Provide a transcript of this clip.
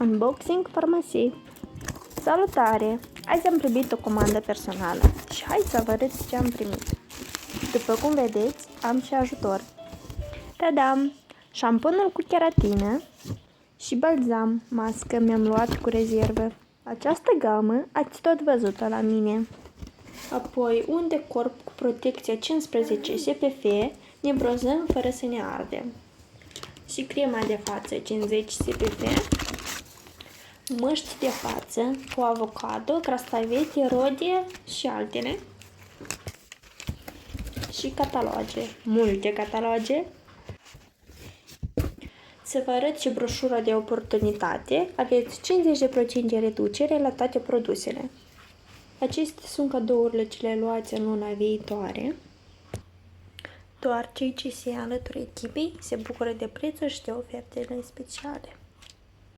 Unboxing farmacie. Salutare! Azi am primit o comandă personală și hai să vă arăt ce am primit. După cum vedeți, am și ajutor. Tadam! Șamponul cu keratină și balzam, mască mi-am luat cu rezervă. Această gamă ați tot văzut-o la mine. Apoi un de corp cu protecție 15 SPF, ne bronzăm fără să ne ardem. Și crema de față 50 SPF, măști de față cu avocado, castraveți, rodie și altele. Și cataloge, multe cataloge. Să vă arăt și broșura de oportunitate, aveți 50% reducere la toate produsele. Acestea sunt cadourile ce le luați în luna viitoare. Doar cei ce se alătură echipei se bucură de prețuri și de ofertele speciale.